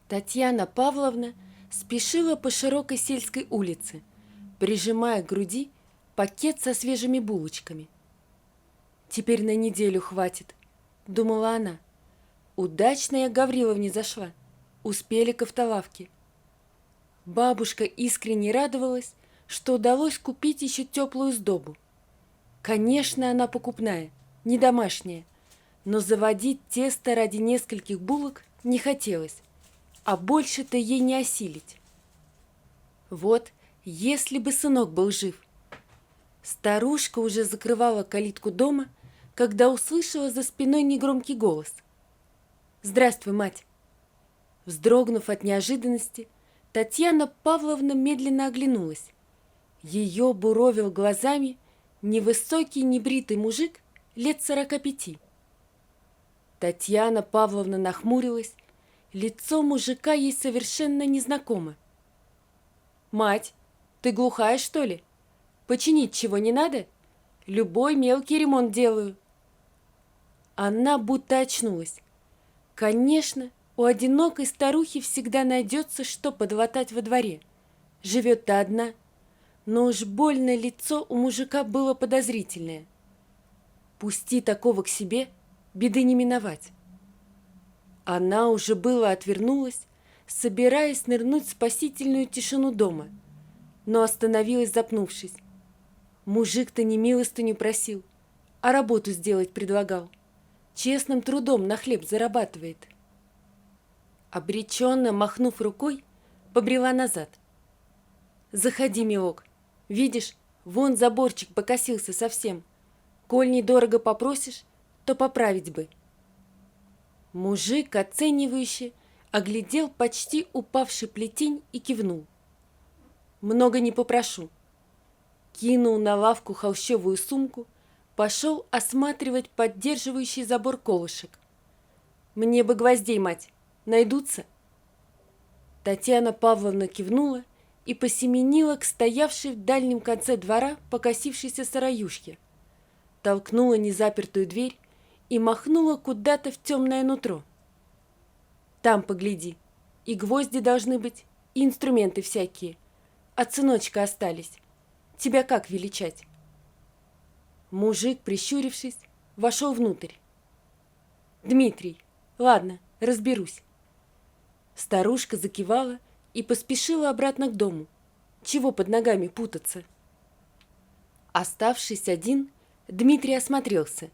Татьяна Павловна спешила по широкой сельской улице, прижимая к груди пакет со свежими булочками. «Теперь на неделю хватит», — думала она. «Удачно я к Гавриловне зашла. Успели к автолавке». Бабушка искренне радовалась, что удалось купить еще теплую сдобу. Конечно, она покупная, не домашняя, но заводить тесто ради нескольких булок не хотелось, а больше-то ей не осилить. Вот, если бы сынок был жив. Старушка уже закрывала калитку дома, когда услышала за спиной негромкий голос. «Здравствуй, мать!» Вздрогнув от неожиданности, Татьяна Павловна медленно оглянулась. Ее буровил глазами невысокий небритый мужик лет 45. Татьяна Павловна нахмурилась, лицо мужика ей совершенно незнакомо. «Мать, ты глухая, что ли? Починить чего не надо? Любой мелкий ремонт делаю». Она будто очнулась. Конечно, у одинокой старухи всегда найдется, что подлатать во дворе. Живет-то одна, но уж больно лицо у мужика было подозрительное. Пусти такого к себе, беды не миновать. Она уже было отвернулась, собираясь нырнуть в спасительную тишину дома, но остановилась, запнувшись. Мужик-то не милостыню просил, а работу сделать предлагал. Честным трудом на хлеб зарабатывает. Обреченно махнув рукой, побрела назад. «Заходи, милок. Видишь, вон заборчик покосился совсем. Коль недорого попросишь, то поправить бы». Мужик, оценивающе, оглядел почти упавший плетень и кивнул. «Много не попрошу». Кинул на лавку холщовую сумку, пошел осматривать поддерживающий забор колышек. «Мне бы гвоздей, мать, найдутся?» Татьяна Павловна кивнула и посеменила к стоявшей в дальнем конце двора покосившейся сыроюшке, толкнула незапертую дверь и махнула куда-то в темное нутро. «Там погляди, и гвозди должны быть, и инструменты всякие. От сыночка остались. Тебя как величать?» Мужик, прищурившись, вошел внутрь. «Дмитрий, ладно, разберусь». Старушка закивала и поспешила обратно к дому. Чего под ногами путаться? Оставшись один, Дмитрий осмотрелся.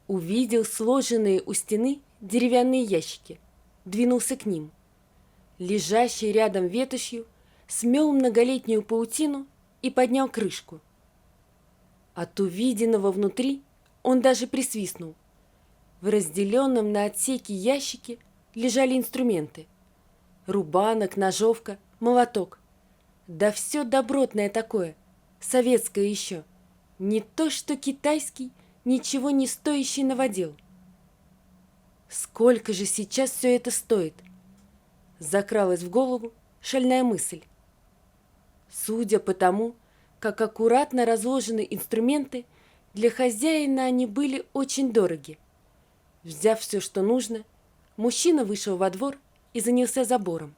Увидел сложенные у стены деревянные ящики. Двинулся к ним. Лежащий рядом ветошью смел многолетнюю паутину и поднял крышку. От увиденного внутри он даже присвистнул. В разделенном на отсеки ящике лежали инструменты. Рубанок, ножовка, молоток. Да все добротное такое, советское еще. Не то что китайский, ничего не стоящий новодел. Сколько же сейчас все это стоит? Закралась в голову шальная мысль. Судя по тому, как аккуратно разложены инструменты, для хозяина они были очень дороги. Взяв все, что нужно, мужчина вышел во двор и занялся забором.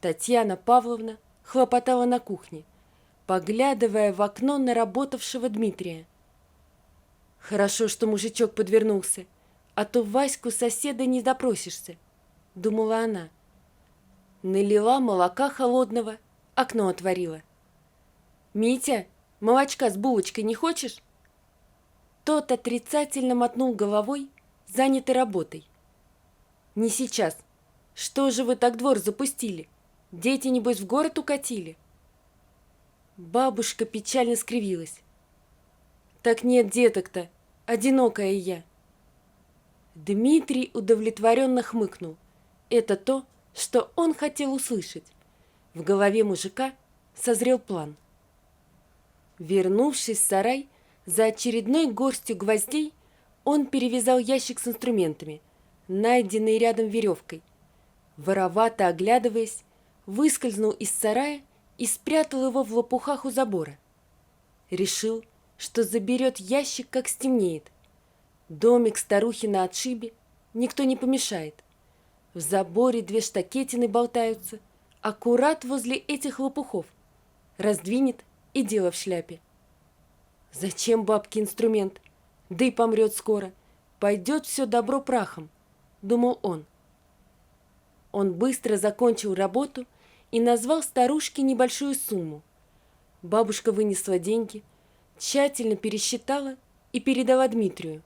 Татьяна Павловна хлопотала на кухне, поглядывая в окно на работавшего Дмитрия. «Хорошо, что мужичок подвернулся, а то Ваську соседа не допросишься», — думала она. Налила молока холодного, окно отворила. «Митя, молочка с булочкой не хочешь?» Тот отрицательно мотнул головой, занятый работой. «Не сейчас. Что же вы так двор запустили? Дети, небось, в город укатили?» Бабушка печально скривилась. «Так нет деток-то, одинокая я». Дмитрий удовлетворенно хмыкнул. Это то, что он хотел услышать. В голове мужика созрел план. Вернувшись в сарай, за очередной горстью гвоздей он перевязал ящик с инструментами, найденный рядом веревкой. Воровато оглядываясь, выскользнул из сарая и спрятал его в лопухах у забора. Решил, что заберет ящик, как стемнеет. Домик старухи на отшибе, никто не помешает. В заборе две штакетины болтаются, аккурат возле этих лопухов. Раздвинет и дело в шляпе. Зачем бабке инструмент? Да и помрет скоро. Пойдет все добро прахом, думал он. Он быстро закончил работу и назвал старушке небольшую сумму. Бабушка вынесла деньги, тщательно пересчитала и передала Дмитрию.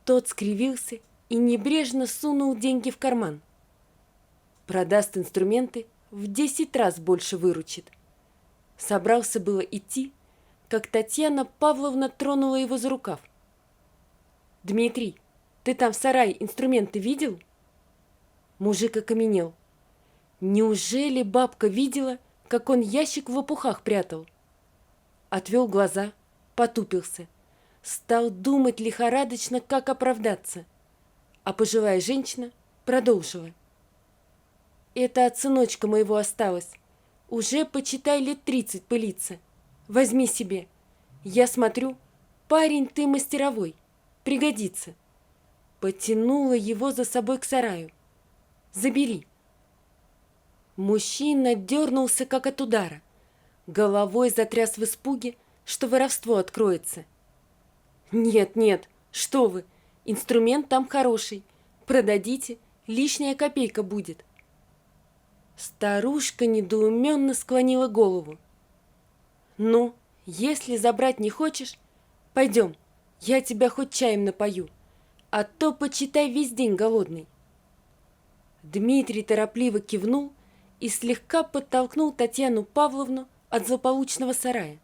Тот скривился и небрежно сунул деньги в карман. Продаст инструменты, в 10 раз больше выручит. Собрался было идти, как Татьяна Павловна тронула его за рукав. «Дмитрий, ты там в сарае инструменты видел?» Мужик окаменел. Неужели бабка видела, как он ящик в лопухах прятал? Отвел глаза, потупился. Стал думать лихорадочно, как оправдаться. А пожилая женщина продолжила. «Это от сыночка моего осталось. Уже, почитай, лет 30 пылится. Возьми себе. Я смотрю, парень ты мастеровой. Пригодится». Потянула его за собой к сараю. «Забери». Мужчина дернулся, как от удара. Головой затряс в испуге, что воровство откроется. «Нет, нет, что вы, инструмент там хороший. Продадите, лишняя копейка будет». Старушка недоуменно склонила голову. «Ну, если забрать не хочешь, пойдем, я тебя хоть чаем напою, а то, почитай, весь день голодный». Дмитрий торопливо кивнул и слегка подтолкнул Татьяну Павловну от злополучного сарая.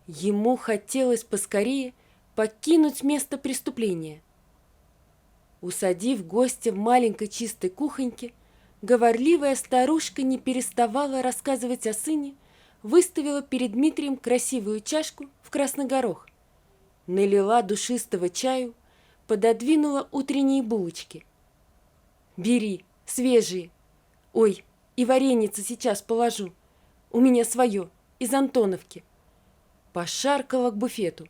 Ему хотелось поскорее покинуть место преступления. Усадив гостя в маленькой чистой кухоньке, говорливая старушка не переставала рассказывать о сыне, выставила перед Дмитрием красивую чашку в красный горох, налила душистого чаю, пододвинула утренние булочки. «Бери, свежие. Ой, и вареница сейчас положу. У меня свое, из Антоновки». Пошаркала к буфету,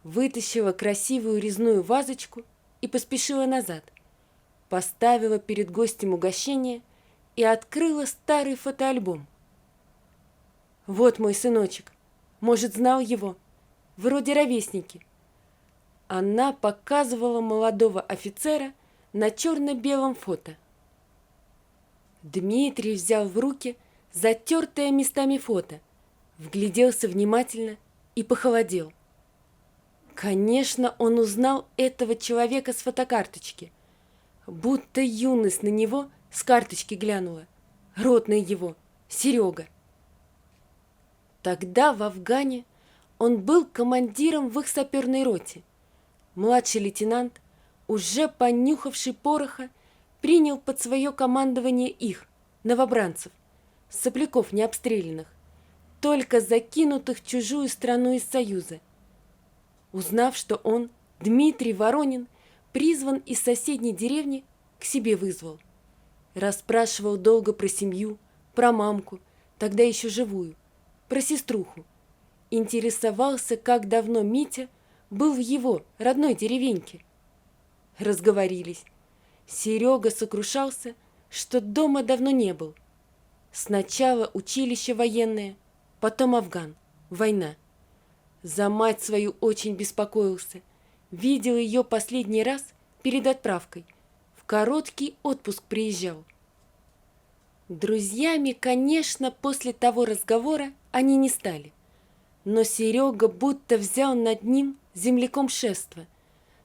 вытащила красивую резную вазочку и поспешила назад. Поставила перед гостем угощение и открыла старый фотоальбом. «Вот мой сыночек. Может, знал его? Вроде ровесники». Она показывала молодого офицера на черно-белом фото. Дмитрий взял в руки затертое местами фото, вгляделся внимательно и похолодел. Конечно, он узнал этого человека с фотокарточки. Будто юность на него с карточки глянула. Ротный его, Серега. Тогда в Афгане он был командиром в их саперной роте. Младший лейтенант, уже понюхавший пороха, принял под свое командование их, новобранцев, сопляков необстрелянных, только закинутых в чужую страну из Союза. Узнав, что он, Дмитрий Воронин, призван из соседней деревни, к себе вызвал. Расспрашивал долго про семью, про мамку, тогда еще живую, про сеструху. Интересовался, как давно Митя был в его родной деревеньке. Разговорились. Серега сокрушался, что дома давно не был. Сначала училище военное, потом Афган, война. За мать свою очень беспокоился. Видел ее последний раз перед отправкой. В короткий отпуск приезжал. Друзьями, конечно, после того разговора они не стали. Но Серега будто взял над ним земляком шефство.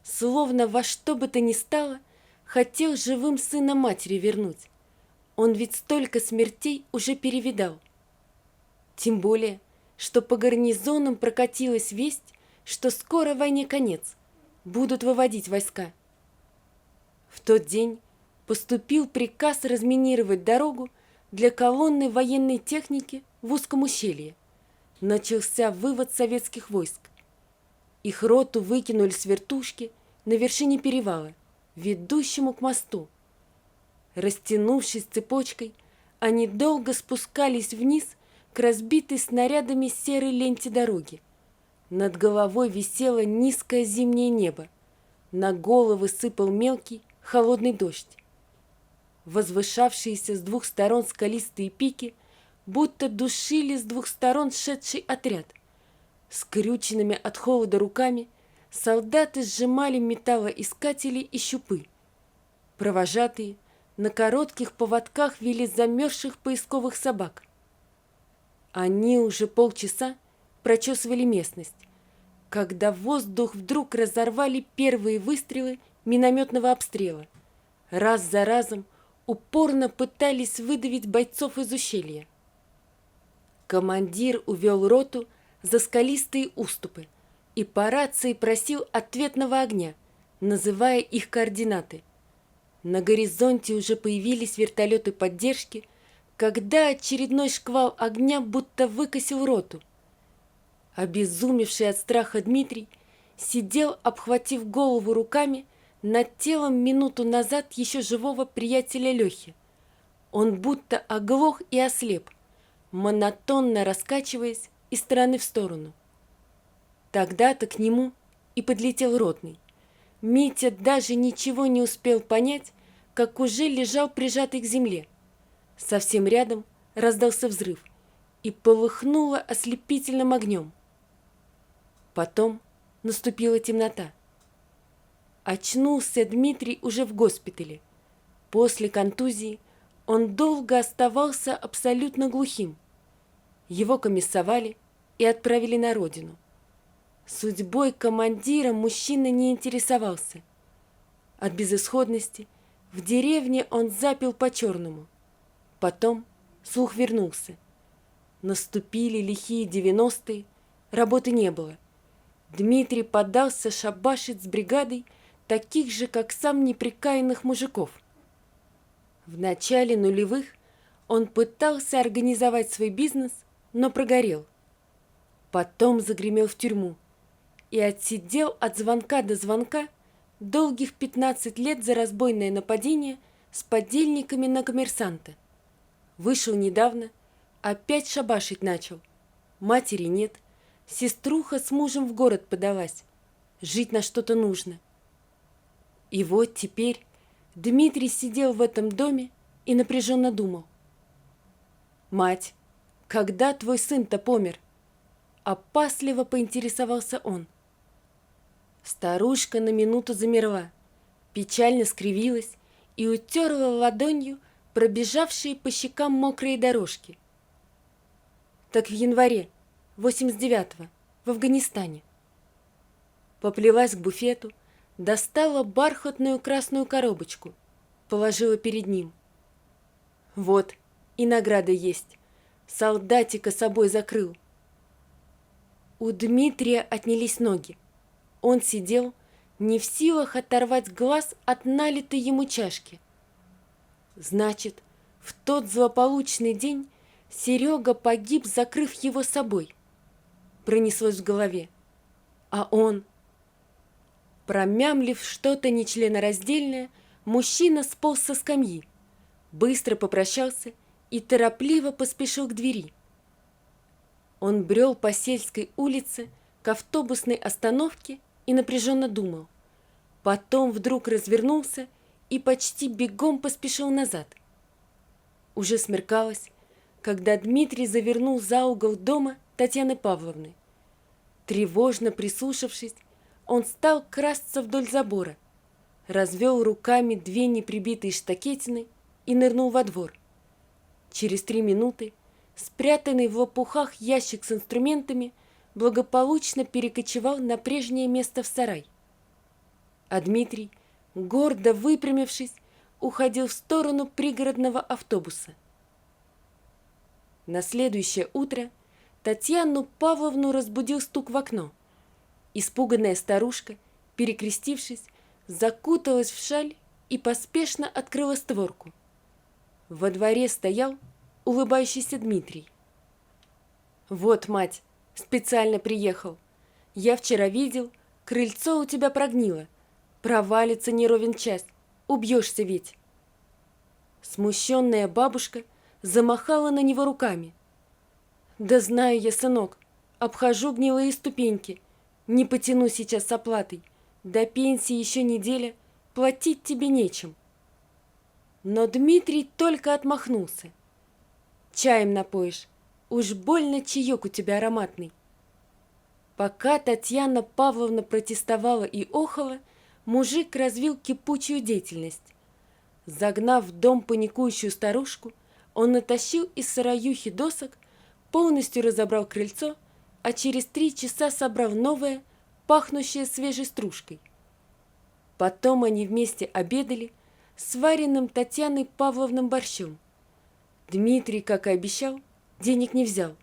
Словно во что бы то ни стало, хотел живым сына матери вернуть. Он ведь столько смертей уже перевидал. Тем более, что по гарнизонам прокатилась весть, что скоро войне конец, будут выводить войска. В тот день поступил приказ разминировать дорогу для колонны военной техники в узком ущелье. Начался вывод советских войск. Их роту выкинули с вертушки на вершине перевала, ведущему к мосту. Растянувшись цепочкой, они долго спускались вниз к разбитой снарядами серой ленте дороги. Над головой висело низкое зимнее небо. На головы сыпал мелкий, холодный дождь. Возвышавшиеся с двух сторон скалистые пики будто душили с двух сторон шедший отряд. Скрюченными от холода руками солдаты сжимали металлоискатели и щупы. Провожатые на коротких поводках вели замерзших поисковых собак. Они уже полчаса прочесывали местность, когда воздух вдруг разорвали первые выстрелы минометного обстрела. Раз за разом упорно пытались выдавить бойцов из ущелья. Командир увел роту за скалистые уступы и по рации просил ответного огня, называя их координаты. На горизонте уже появились вертолеты поддержки, когда очередной шквал огня будто выкосил роту. Обезумевший от страха Дмитрий сидел, обхватив голову руками, над телом минуту назад еще живого приятеля Лехи. Он будто оглох и ослеп, монотонно раскачиваясь из стороны в сторону. Тогда-то к нему и подлетел ротный. Митя даже ничего не успел понять, как уже лежал прижатый к земле. Совсем рядом раздался взрыв и полыхнуло ослепительным огнем. Потом наступила темнота. Очнулся Дмитрий уже в госпитале. После контузии он долго оставался абсолютно глухим. Его комиссовали и отправили на родину. Судьбой командира мужчина не интересовался. От безысходности в деревне он запил по-черному. Потом слух вернулся. Наступили лихие 90-е, работы не было. Дмитрий подался шабашить с бригадой таких же, как сам, неприкаянных мужиков. В начале нулевых он пытался организовать свой бизнес, но прогорел. Потом загремел в тюрьму и отсидел от звонка до звонка долгих 15 лет за разбойное нападение с подельниками на коммерсанта. Вышел недавно, опять шабашить начал. Матери нет, сеструха с мужем в город подалась. Жить на что-то нужно. И вот теперь Дмитрий сидел в этом доме и напряженно думал. «Мать, когда твой сын-то помер?» Опасливо поинтересовался он. Старушка на минуту замерла, печально скривилась и утерла ладонью пробежавшие по щекам мокрые дорожки. Так в январе 89-го в Афганистане. Поплелась к буфету, достала бархатную красную коробочку, положила перед ним. Вот, и награда есть. Солдатика собой закрыл. У Дмитрия отнялись ноги. Он сидел, не в силах оторвать глаз от налитой ему чашки. Значит, в тот злополучный день Серега погиб, закрыв его собой. Пронеслось в голове. А он... Промямлив что-то нечленораздельное, мужчина сполз со скамьи, быстро попрощался и торопливо поспешил к двери. Он брел по сельской улице к автобусной остановке и напряженно думал. Потом вдруг развернулся и почти бегом поспешил назад. Уже смеркалось, когда Дмитрий завернул за угол дома Татьяны Павловны. Тревожно прислушавшись, он стал красться вдоль забора, развел руками 2 неприбитые штакетины и нырнул во двор. Через 3 минуты спрятанный в лопухах ящик с инструментами благополучно перекочевал на прежнее место в сарай. А Дмитрий, гордо выпрямившись, уходил в сторону пригородного автобуса. На следующее утро Татьяну Павловну разбудил стук в окно. Испуганная старушка, перекрестившись, закуталась в шаль и поспешно открыла створку. Во дворе стоял улыбающийся Дмитрий. «Вот, мать, специально приехал. Я вчера видел, крыльцо у тебя прогнило. Провалится не ровен час, убьешься ведь». Смущенная бабушка замахала на него руками. «Да знаю я, сынок, обхожу гнилые ступеньки. Не потяну сейчас с оплатой. До пенсии еще неделя, платить тебе нечем». Но Дмитрий только отмахнулся. «Чаем напоишь, уж больно чаек у тебя ароматный». Пока Татьяна Павловна протестовала и охала, мужик развил кипучую деятельность. Загнав в дом паникующую старушку, он натащил из сыроюхи досок, полностью разобрал крыльцо, а через 3 часа собрал новое, пахнущее свежей стружкой. Потом они вместе обедали сваренным Татьяной Павловной борщом. Дмитрий, как и обещал, денег не взял.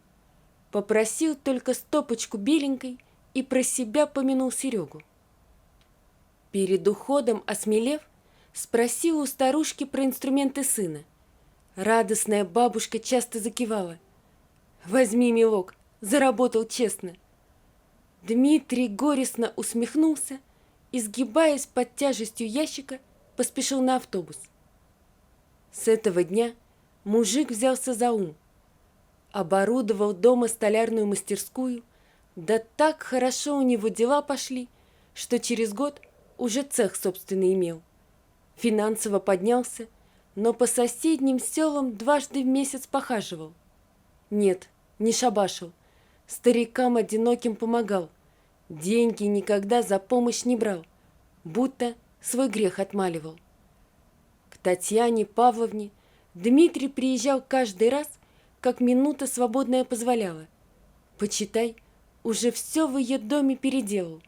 Попросил только стопочку беленькой и про себя помянул Серегу. Перед уходом, осмелев, спросил у старушки про инструменты сына. Радостная бабушка часто закивала. «Возьми, милок, заработал честно». Дмитрий горестно усмехнулся и, сгибаясь под тяжестью ящика, поспешил на автобус. С этого дня мужик взялся за ум. Оборудовал дома столярную мастерскую, да так хорошо у него дела пошли, что через год уже цех собственный имел. Финансово поднялся, но по соседним селам дважды в месяц похаживал. Нет, не шабашил, старикам одиноким помогал, деньги никогда за помощь не брал, будто свой грех отмаливал. К Татьяне Павловне Дмитрий приезжал каждый раз, как минута свободная позволяла. Почитай, уже все в ее доме переделал.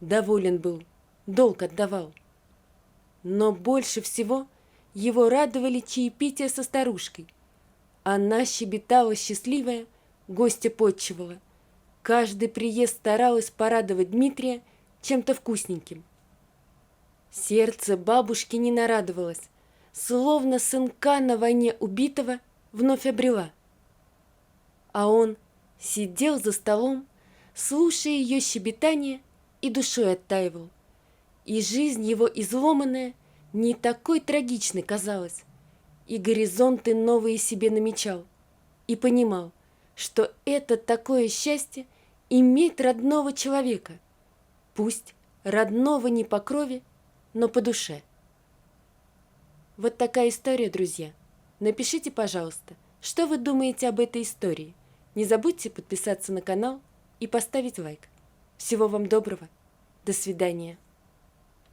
Доволен был, долг отдавал. Но больше всего его радовали чаепития со старушкой. Она щебетала счастливая, гостя подчивала. Каждый приезд старалась порадовать Дмитрия чем-то вкусненьким. Сердце бабушки не нарадовалось, словно сынка на войне убитого вновь обрела. А он сидел за столом, слушая ее щебетание, и душой оттаивал. И жизнь его изломанная не такой трагичной казалась, и горизонты новые себе намечал, и понимал, что это такое счастье иметь родного человека, пусть родного не по крови, но по душе. Вот такая история, друзья. Напишите, пожалуйста, что вы думаете об этой истории. Не забудьте подписаться на канал и поставить лайк. Всего вам доброго. До свидания.